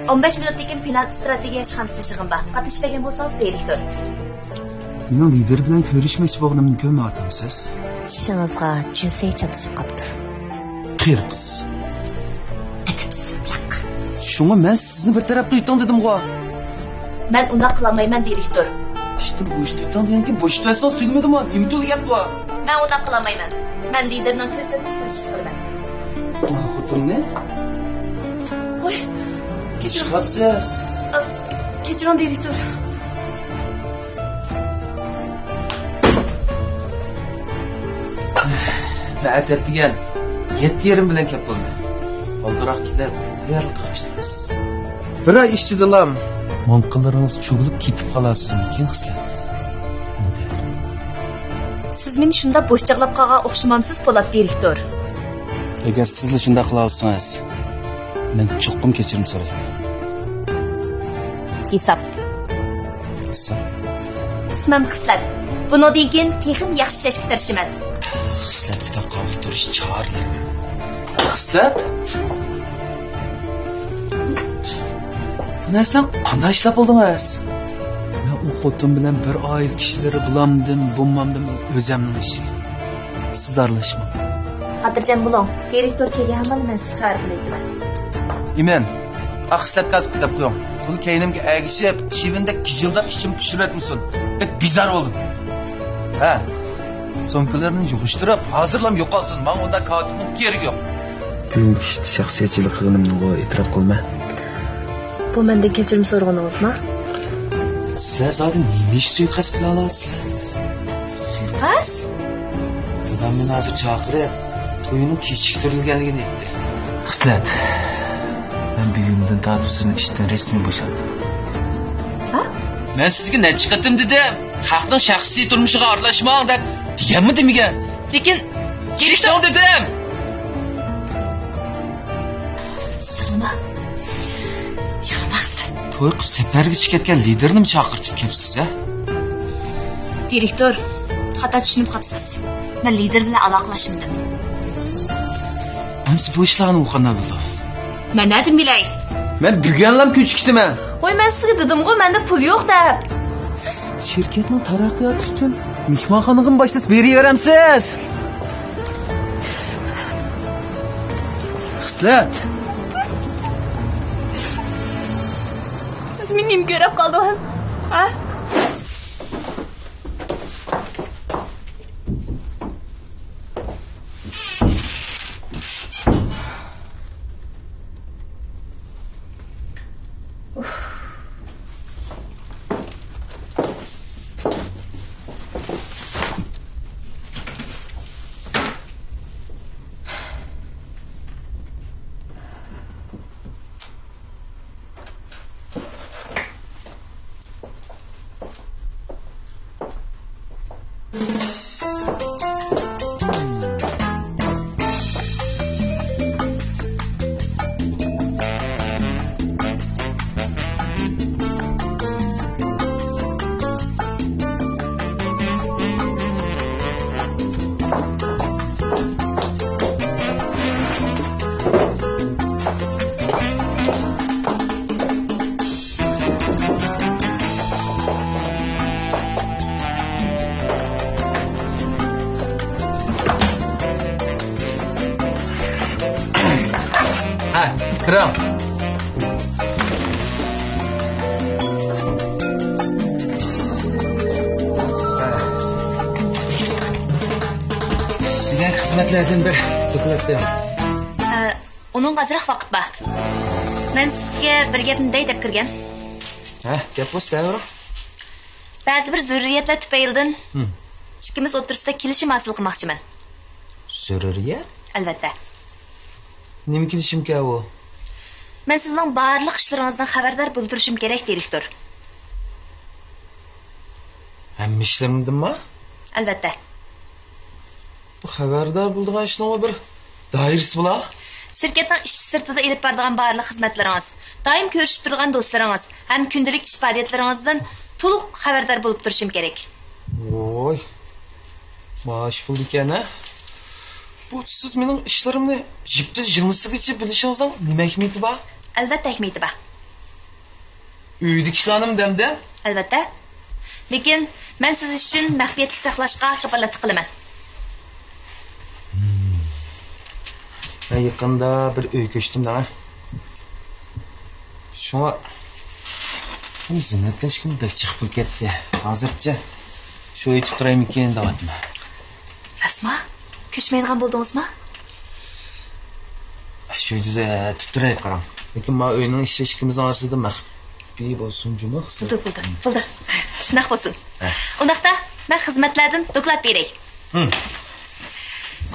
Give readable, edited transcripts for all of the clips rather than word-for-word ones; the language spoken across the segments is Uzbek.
15 minutdan keyin final strategiya xamsishig'im bor. Qatnashmagan bo'lsangiz direktor. Mening lider bilan ko'rishmoqchi bo'lganimni ko'rmayapsiz. Tishingizga jussay chatishib qopti. Qirqiz. Shunga men sizni bir taraf qildim dedim-ku. Men unda qilmayman direktor. İşte bu iş tutan diyenki boş tutsanız tügmedim ha. Kim tül yap bu? Men unda qilmayman. Men liderning ko'rsatmasini ish qilaman. Xotin ne? Oy. Kechiring. Qatsiz. Kechiring direktor. Na'at degan 7 yerim bilan kep bo'ldi. Oldiroq kelib, tayyorlik qilishimiz. Bir oy ishchidilam. Monqilaringiz cho'g'ilib ketib qolasizmi, keyin xislat. Siz meni shunda bo'shchaqlab qolgan o'xshamamsiz, Po'lat direktor. Agar sizlar shunday qila olsangiz, men cho'qqim kechirim so'rayman. Hisob. Ismim Xislat. Bundan keyin texnik yaxshi ishlashga tirishaman. Xislatga qolib turish chorlar. Xislat? Nersen qanday ishlab oldingiz? Men u xotin bilan bir oy kishilari bulamdim, bo'lmamdim o'zimning ishi. Siz aralashmang. Xotirjam bo'ling. Direktor kelganman, men siz xabar qilaman. Imen, Xislatga deb qo'ying. Pul keynimga agishib, chivinda kijildab ishim pishirayotmisan. Bek bizar bo'ldim. Ha. So'mkalarni yig'ishtirib, hozirlam yo'qolsin. Men unda kotibning keragi yo'q. Bugungi ishda shaxsiyatchilik qilganimni e'tirof qilma. Bu mendan kechirim so'raganingizmi? Sizlar zaten nima ish suiqasd qila olasizlar? Suiqasd? Dadam meni hozir chaqirib, to'yini kechiktirilganligini aytdi. Xislat. Men bugundan tortib sizni ishdan rasmiy bo'shatdim. Ha? Men sizga necha qatim dedim? Xalqning shaxsiy turmushiga aralashmang deb deganmi demagan? Lekin kelishdim dedim. Sig'ma. To'y qilib safarga chiqayotgan liderni chaqirtib kelibsiz, ha? Direktor, xato tushunib qolibsiz. Men lider bilan aloqalashdim. Amsi bu ishlarni u qanday bildi? Men nima bilay? Men bugunlam ko'chikdiman. Voy, men sizga dedim-ku, menda pul yo'q deb. Shirkatning taraqqiyoti uchun mehmonxonaga boshsiz beraveramsiz. Xislat. Siz meni nim ko'rib qoldingiz? Ha? Kıram. Bilen hizmetlerden bir dokulatlayım. Onun azroq vaqt bor. Men sizga bir gapni deb kirgan. Ha, gap bo'lsa, davra. Ba'zi bir zurriyatlar tufaylidan ikkimiz o'rtasida kelishim hosil qilmoqchiman. Zurriyat? Albatta. Nima kelishimga u? Men sizning barliq ishlaringizdan xabardor bo'ldirishim kerak, direktor. Hamma ishlarimdanmi? Albatta. Bu xabardor bo'lgan ishning bir doirasi bo'lar. Shirkatning ish sirtida elib boradigan barliq xizmatlaringiz, doim ko'rishib turgan do'stlaringiz, ham kundalik ish faoliyatlaringizdan to'liq xabardor bo'lib turishim kerak. Voy. Maaş buldu ekan, ha? Bu siz mening ishlarimni jipti jilnisigacha bilishingizdan nima hikmati bor? Albatta hikmati bor. Uydaki işlerim demde. Albatta. Lekin men siz uchun maxfiyatlik saqlashga kafolatlik qilaman. Ben yakında bir uy ko'chdim da. Şuna zinnetlashkim bek chiqib ketdi. Hozircha shu yetib turaymikin deyaptim. Rasma, ko'chmaydigan bo'ldingizmi? Shu jiza tutturay qarang. Lekin men uyning ishlashingiz orasida maxfiy bo'lsin jumuh. Bo'ldi. Shunaq bo'lsin. Undaqda men xizmatlardan doklad beray.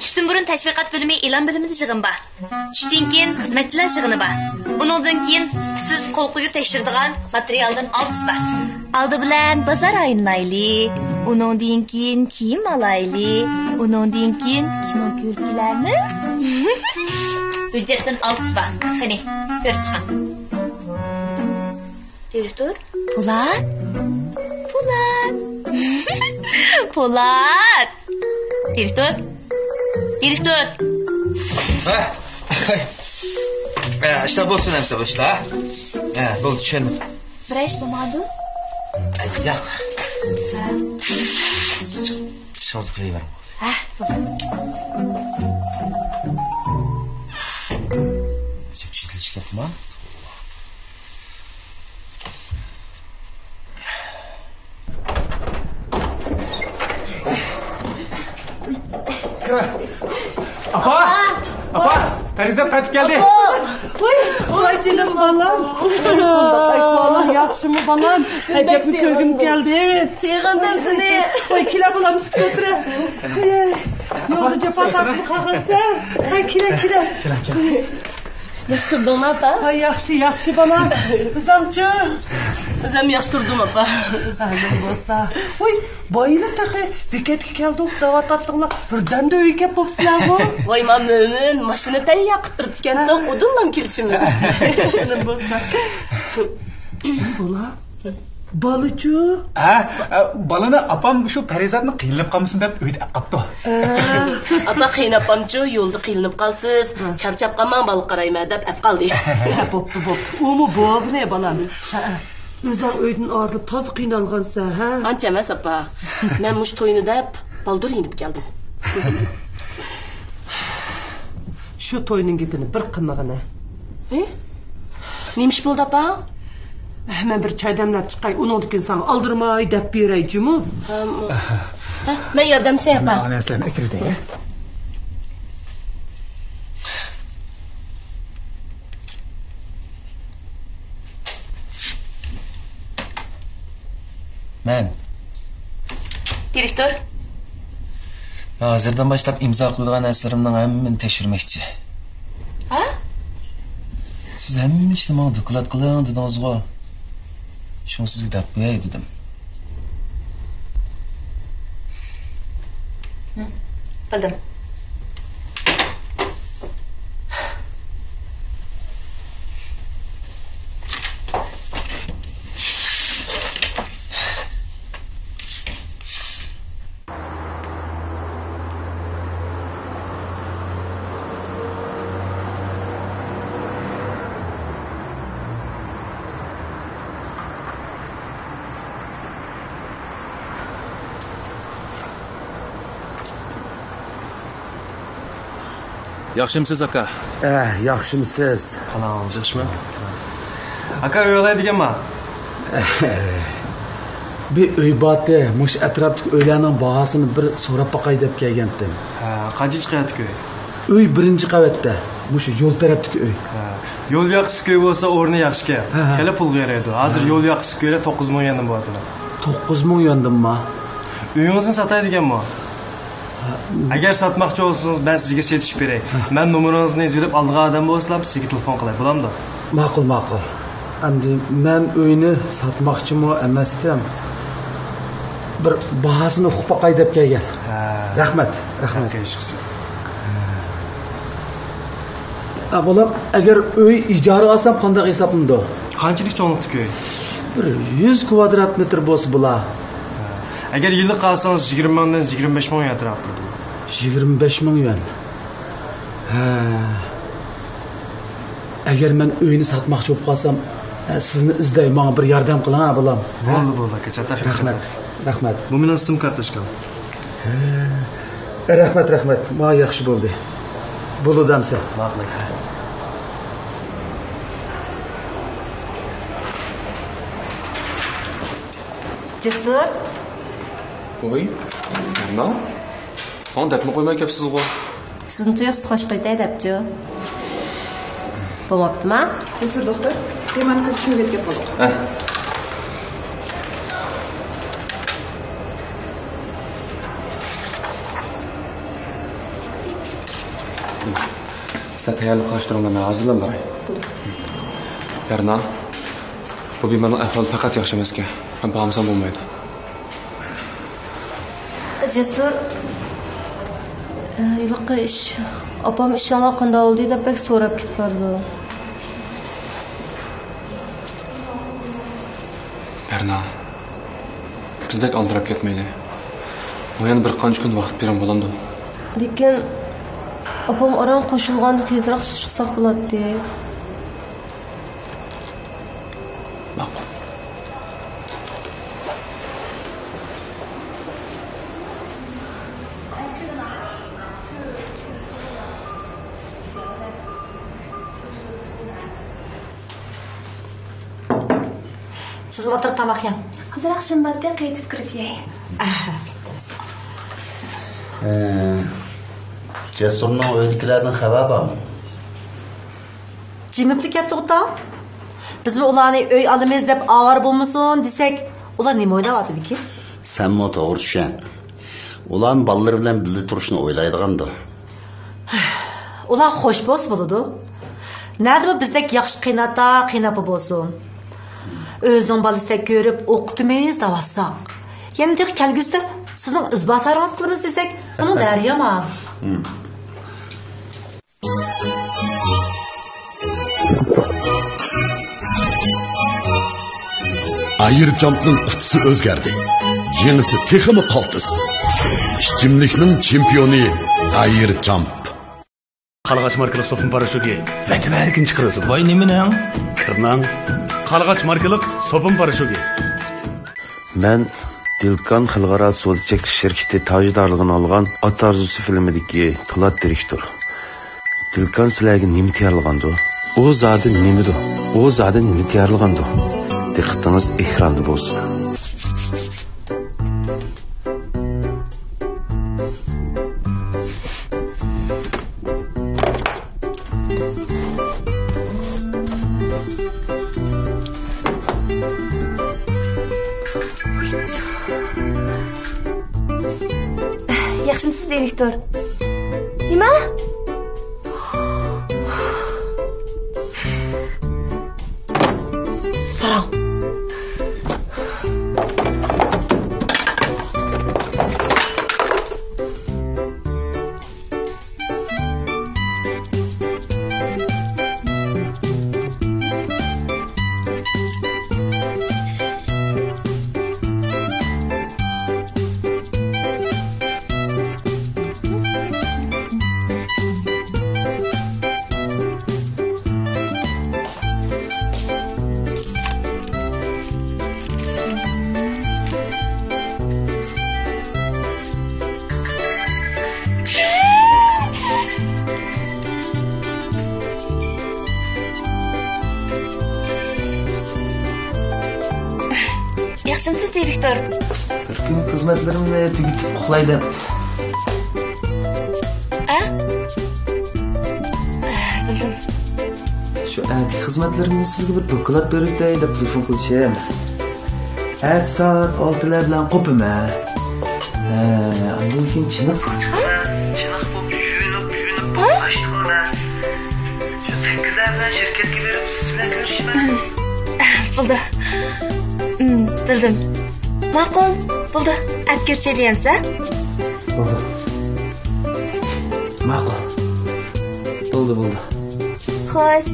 Tushdan burun tashviqot bo'limi e'lon bo'limida yig'in bor. Tushdan keyin xizmatchilar yig'ini bor. Undan keyin siz qo'l qo'yib tekshiradigan materialdan olsiz bor. Oldi bilan bozor aylanayli. Undan keyin kiyim olayli. Undan keyin kino ko'rkilarni. Budjetdan olsiz bor. Qani, ko'rib chiqing. Direktor, Polat. Direktor. İşte bo'lsin hamsa bu ishlar. Bo'ldi, tushundim. Bir ish bo'lmadi? Yo'q. Ishimizni qilaveram. Tushuntish kerakmi? Apa, Ferizat qaytib keldi. Voy canım balam. Ay balam yaxshimi balam? Ajabni ko'rgim keldi. Sevgandim seni. Voy kela balam üstü götüre. Yo'lda japatatni qag'ilsa. Ay kela. Yaxshi turdingmi apa? Ay yaxshi balam. Uzamchi. O'zim yaxshi turdim apa. Halim bo'lsa. Voy, boylar taqi bekatga keldik, da'vat birdan da uyga bo'psizlarmi? Voy mamnun, mashina tayyor qilib turtgandan o'dinlam kelishimiz. Halim bo'lsa. Bola. Balıcı. Balani apam shu Ferizatni qiynab qolmasin deb uyda qapti. Apa qiynapamchu, yo'lda qiynab qolsiz, charchab qolmang bal qarayma deb ap qoldi. Bo'pti. Umi bo'g'ne balam. O'zing uydan orlib toz qiynalgansa, ha? Ancha emas apa. Men mush to'yni deb baldur yinib keldim. Shu to'yning gapini bir qilmag'ana. Nemish bo'ldi apa? Men bir choy damlab chiqay, undan keyin sen aldırmay deb beray jumu. Men yordamchi apa. Mana sizlarni kirdi. Men Direktor. Hozirdan boshlab imzo qo'yilgan asarlarimning hammani tekshirmoqchi. Ha? Siz hamma ishni menga doklad qiling dedingiz-ku. Shuni sizga deb qo'yay dedim. Bildim. Yaxshimisiz aka? Yaxshimisiz? Halol, yaxshimi? Aka o'ylaydiganman. Bir uy botdi, mush atrofdagi uylarning bahosini bir so'rab boqay deb kelgandim. Qancha chiqyapti uy? Uy birinchi qavatda, mush yo'l tarafdagi uy. Yo'l yoqisi uy bo'lsa o'rni yaxshi. Kela pul beradi. Hozir yo'l yoqisi uylar 9 ming yondan bo'ladimi? 9 ming yondimmi? Uyingizni sotaydiganman. Agar sotmoqchi bo'lsangiz, men sizga setishib beray. Men nomeringizni yozib olgan odam bo'lsam, sizga telefon qilay, bo'lamdi? Ma'qul. Endi men uyni sotmoqchimi emasdim. Bir bahosini uqib boqay deb kelgan. Rahmat. Bolam, agar uy ijara olsam qanday hisobimda? Qanchalik cho'nliqdi uy? Bir 100 kvadrat metr bo'lsa bo'lar. Agar yillik qolsangiz 20 mingdan 25 ming atrofida. 25 ming yuan. Agar men uyni sotmoqchi bo'lib qolsam, Sizni izday, menga bir yordam qiling, bolam. Bo'ldi aka, chataf. Rahmat. Bu mening sim kartochkam. Rahmat. Menga yaxshi bo'ldi. Bo'ludamsa. Ma'qul aka. Jasur, Voy, nima? Qon debmi qo'ymay kelibsiz-ku? Sizni tuyuqsiz qo'sh qo'yday debchi. Bo'lmabdimi? Jasur doktor, bemani ko'rishni ketib qoldik. Sizlar tayyorlik qilishtiringlar, men hozirlan boray. Yarna. Bu bemorning ahvoli faqat yaxshi emas ekan. Men bormasam bo'lmaydi. Jasur, yilqi ish. Opam ishdan qanday oldi deb bek so'rab ketib qoldi. Yarna. Bizdek aldirab ketmaydi. Bu yana bir qancha kun vaqt beram bo'lamdi. Lekin opam oran qo'shilganda tezroq chiqsaq bo'ladi. Ma'qul. siz o'tirib tomoq yeng. Hozir Shanbatdan qaytib kirib yey. Jasurning uydagilardan xabar bormi? Jimibli ketdi o'ta. Biz ularni uy olamiz deb avar bo'lmasin desak, ular nima o'ylayapti-ki? Sen mi to'g'ri tushan? Ular bolalar bilan birga turishni o'ylaydigandir. Ular xo'sh bo'lsa bo'ladi. Nima bizdek yaxshi qiynab bo'lsin. O'zing bolasida ko'rib o'qitimiz davassaq. Yana deb kelgusda sizning isbotlaringiz qilamiz desak, uni daryoman. Ayrjumpning qutisi o'zgardi. Yengisi texmi qaltis. Ishchimlikning chempioni Ayrjump. Qalg'ach markalik sopun parashugi. Vatva erkin chiqaradi. Voy nimaning? Kirnang. Qalg'ach markalik sopun parashugi. Men Dilkan xalqaro so'lchak shirkati tajdorligini olgan Ot Arzusi filmidagi Po'lat direktor. Dilkan sizlarga nima tayyorlagandi? U zodi nimadi? U zodi nima tayyorlagandi? Diqqatingiz ekranda bo'lsin. Yaxshimisiz, direktor? Nima? Salom. Yaxshimisiz, direktor? Bir kun xizmatlarimni tugatib uxlaydim. Bildim. Shu antik xizmatlarimni sizga bir doklad berayday deb telefon qilishim. Soat 6lar bilan qo'pima. Andan keyin chiniq bo'lib yuyinib qashtiqlar. Shu 8lar bilan shirkatga berib siz bilan ko'rishman. Bo'ldi. Bildim. Ma'qul. Bo'ldi. Atkircha deyamsa? Bo'ldi. Ma'qul. Bo'ldi. Xo'sh.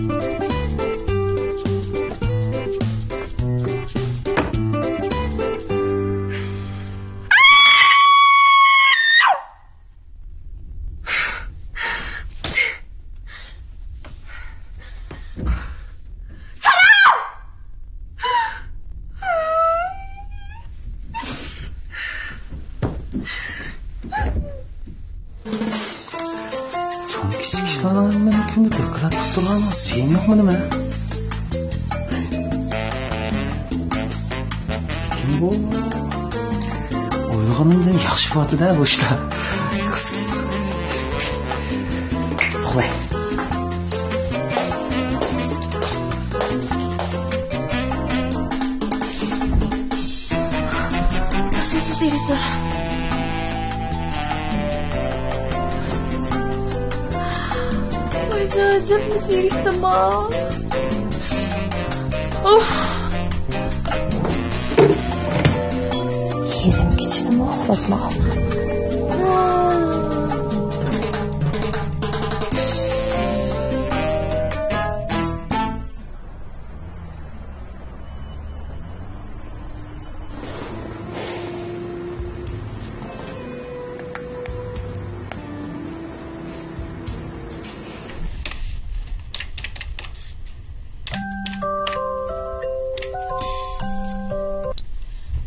Kimni do'klatib turgan sen yo'qmi nima? Kim bu? O'ylaganimdan yaxshi bo'tida bu ishlar. Qo'y. Yaxshisiz direktor. Acaba zeriktim ha. Of. Yerim geçtim uxlatma.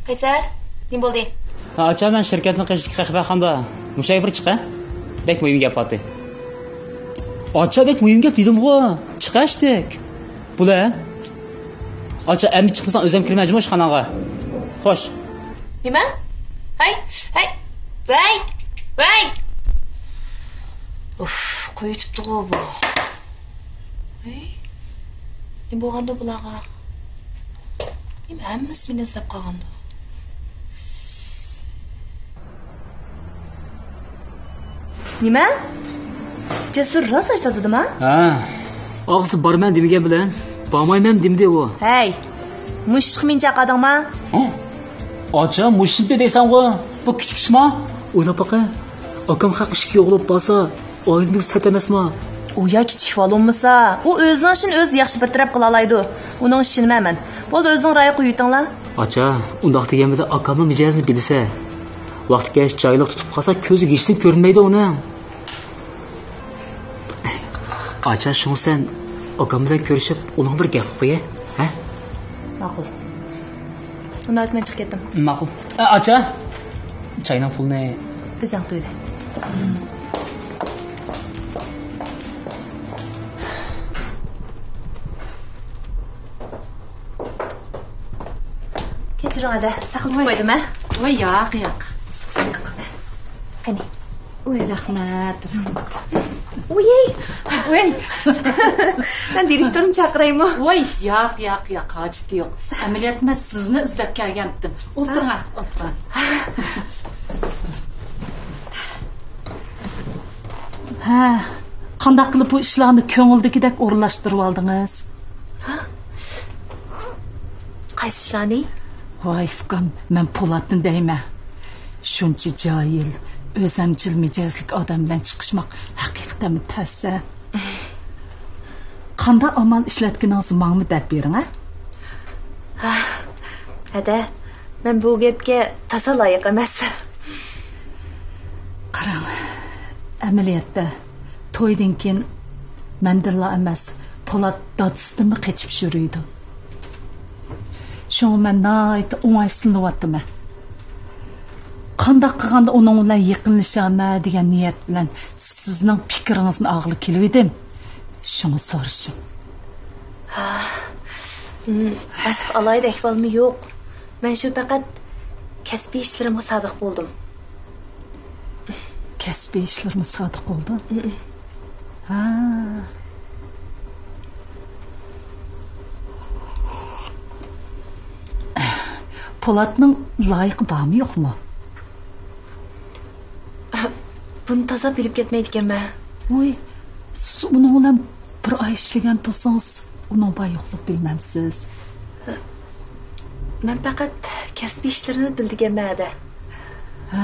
Qaysar, nima bo'ldi? Acha men shirkatning qishki xabarxonda mushay bir chiqa. Bek muhim gap otdi. Acha bek muhim gap dedim-ku. Chiqashdik. Bular. Acha endi chiqmasan o'zim kirmayman xonaga. Xo'sh. Nima? Hay. Voy. Uf, qo'yibdi-ku bu. Nima bo'lganda bularga? Nima hammasi meni izlab qolgandi? Nima? Jasur rost aytadimi? Ha. Og'zi borman demagan bilan, bormayman demdi u. Hey. Mushtiq minchaq odamma? Acha mushtiq deysan-ku. Bu kichkishma. O'ylab baqa. Akam haq ishga yo'g'lib bo'lsa, oylik sat emasmi? U ya kichik bo'lmasa, u o'zining ishini o'zi yaxshi bir taraf qila oladi. Uning ishini men. Bo'ldi o'zing ra'y qo'yinglar. Acha, undaq deganida akamning mijozini bilsa, vaqtga joyliq tutib qolsa ko'ziga hech narsa ko'rinmaydi uni. Acha, shuni sen akam bilan ko'rishib, uning bir gap qo'y, ha? Ma'qul. Unda men chiqib ketdim. Ma'qul. Acha, chayning pulni o'zing to'la. Kechiring, saqlab qo'ydim-a? Voy, yo'q. Qani. Voy, rahmat. Voy. Men direktorim chaqiraymi? Voy, yo'q, hojat yo'q. Amaliyot emas, sizni izlab kelgandim. O'tiring. Ha, qanday qilib bu ishlarni ko'ngildagidek o'rinlashtirib oldingiz? Ha? Qaysi ishlarni? Voy, Fukan, men Po'latni deyman. Shuncha joyil, o'zamchil mijozlik odam bilan chiqishmoq haqiqatan ta'sa. Qanday amal ishlatganingizni menga deb bering, ha? Ada, men bu gapga tasa loyiq emas. Qarang, amaliyotda to'ydan keyin mandilla emas, Po'lat dadisidan qechib yuriydi. Şunu mən nəhayət oңaysızlanıbdım. Qandaq qılğanda onun bilan yaqinlaşaman degan niyat bilan sizning fikringizni ağlı kelib edim. Şunu soruşum. Ha. Asf alayda ahvolmi yo'q. Men shu faqat kasbiy ishlarimga sodiq bo'ldim. Kasbiy ishlarimga sodiq bo'lding? Ha. Po'latning loyiqi bormi yo'qmi? Buni toza bilib ketmaydi ekanman. Voy, siz uning bilan bir oy ishlagan tursangiz, uning bor yo'qligini bilmamsiz. Men faqat kasbiy ishlarini bildiganman-da. Ha.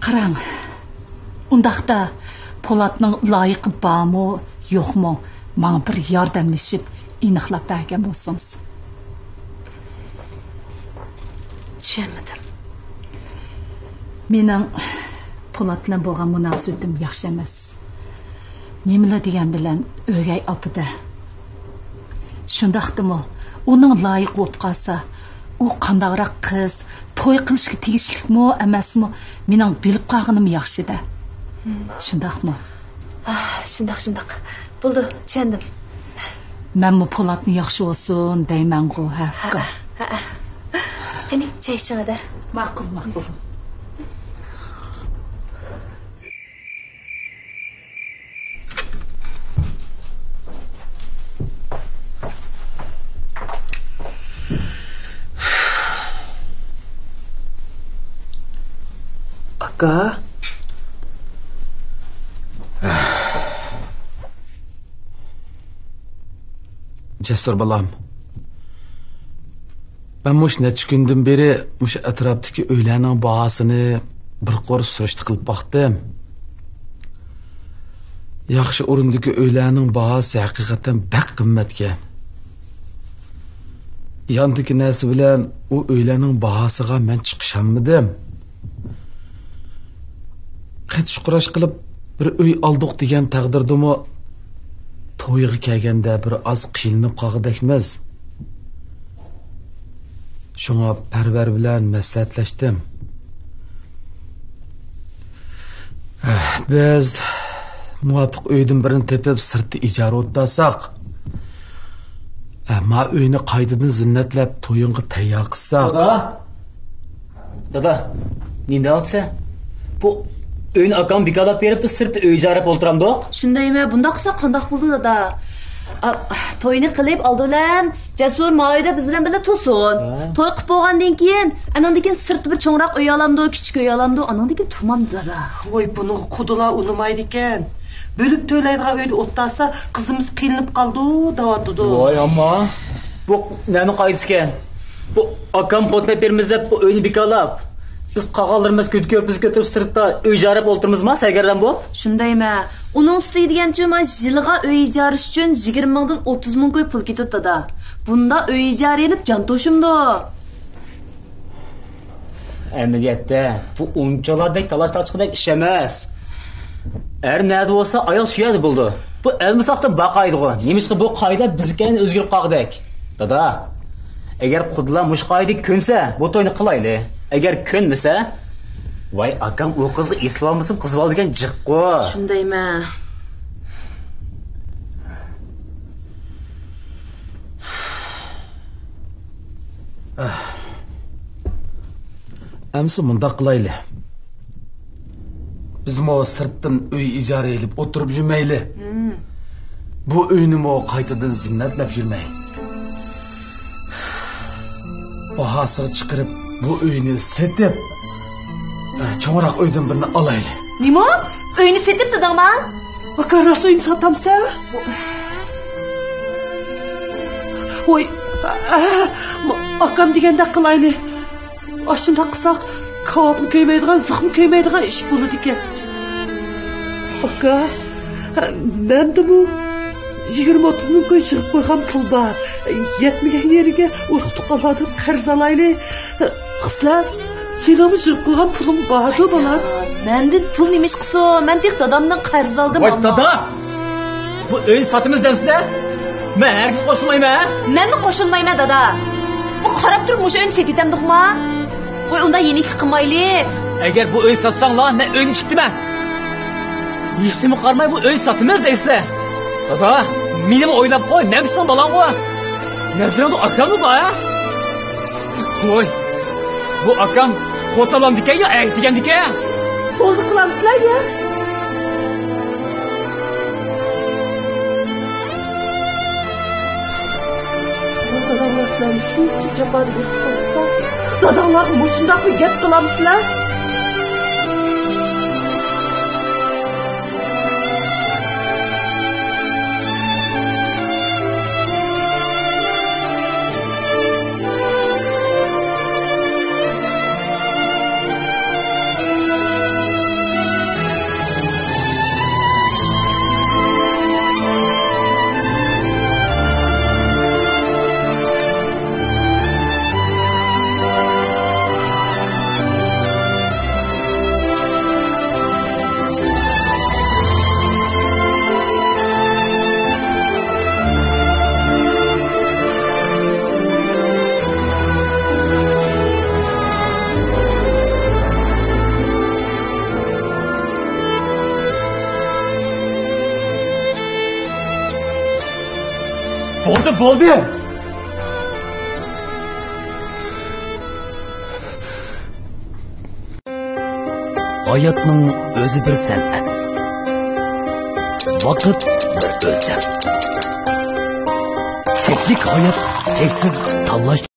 Qarang. Undaqda Po'latning loyiqi bormi, yo'qmi? Menga bir yordamlashib, aniqlab bergan bo'lsangiz. Tushunmadim. Mening Po'lat bilan bo'lgan munosabatim yaxshi emas. Nimalar degan bilan o'gay opida. Shundaqdimi, uning loyiq bo'lib qolsa, u qandaqroq qiz, to'y qilishga tegishlikmi emasmi mening bilib qolganim yaxshi-da. Shundaqmi? Shundoq. Bo'ldi, tushundim. Menmi Polatni yaxshi olsun deyman-ku, ha. Qani, choy ichingda. Ma'qul. Aka. Jasur balam. Ben muş neçə gündən beri muş ətrafdakı öylənin bahasını bir qor sürüştü qılıb baxdım. Yaxşı orundakı öylənin bahası həqiqətən bək qimmətkən. Yandakı nəsi bilən o öylənin bahasıga mən çıxışanmadım. Qetiş quraş qılıb bir öy aldıq degan taqdirdimi to'yga kelganda bir oz qiynalib qolgandekmiz. Shunga Parvar bilan maslahatlashdim. Biz muvafiq uydan birini tepib sirtda ijara o'tdasak, ma uyni qaytadan zinnatlab to'yinga tayyor qilsak. Dada, nenda otsa? Bu Öyn akam bikalap berip biz sırtı öjarap olturamdık. Shundaymi? Bunda qilsa qandaq bo'ldi dada? To'yni qilib oldilar, Jasur moyida biz bilan birga to'sin. To'y qilib bo'lgandan keyin, anandan keyin sirtda bir cho'ngroq uy olamdi, kichik uy olamdi, anandan keyin turmam dada. Voy, buni qudular unumaydi ekan. Bölük to'ylaydigan uyda o'tdasa, qizimiz qiynalib qoldi, davatdi. Voy amma. Bu nani qaytiskan? Bu akam xotnap bermiz deb bu uyni bikalap. Biz qağallarımız kötüp sırtda öjarap olturmuzma sergerden bu? Shundaymi? Uning ustiga degancha men yilga uy ijarish uchun 20 mingdan 30 ming qo'y pul ketadi dada. Bunda uy ijara elib jon to'shimdi. Amaliyotda bu unchalardek talash-tachqidek ish emas. Nerede olsa ayol suyadi bo'ldi. Bu elmisaqdan baqaydi-ku. Nemishqa bu qoida bizga o'zgarib qoldik. Dada, agar qudlar mush qoidaga ko'nsa, bu to'yni qilayli. Agar ko'nmasa, voy akam u qizni islomimizni qizib olgan jiqqo. Shundaymi? Amsi mundaq qilayli. Biz mo sirtdan uy ijara elib o'tirib yurmayli. Bu uyni mo qaytadan zinnatlab yurmay. Bahasini chiqarib bu uyni setib, cho'ngroq uydan birini olayli. Nima? Uyni setib dedingmi? Akaras uyni satamsa? Voy, akam deganda qilayli. Ashunda qilsak, kavobni ko'ymaydigan, zixmi ko'ymaydigan ish bo'ladi ekan. Aka, menda bu 20-30 ming qo'y yig'ib qo'ygan pul bor. Yetmagan yeriga urug'liqlardan qarz olayli. Qizlar, senami yig'ib qo'ygan pulim bor-ku bolam. Mendan pul nemish qilsin? Men tek dadamdan qarz oldim. Voy dada! Bu uy sotimiz demsizlar? Men hergiz qo'shilmayman. Menmi qo'shilmayman dada? Bu qarab turib o'sha uyni setyapdimmi? Voy, unda yeniklik qilmayli. Agar bu uy sotsanglar, men uyni chiqdiman. Yishimi qarmay bu uy sotimiz deysizlar. Dada, meni o'ylab qo'y, nemisan balang'o? Nazirada akammi bu, ha? Voy, bu akam xotalam dikan yo ayak degan dikan? Bo'ldi qilamizlar-ya. Dadamlar shuncha jabariga qilsa, dadamlar mushundaq gap qilamizlar. Bo'ldi. Hayatning o'zi bir san'at. Vaqt bir o'lcham. Cheklik hayot cheksiz tanlash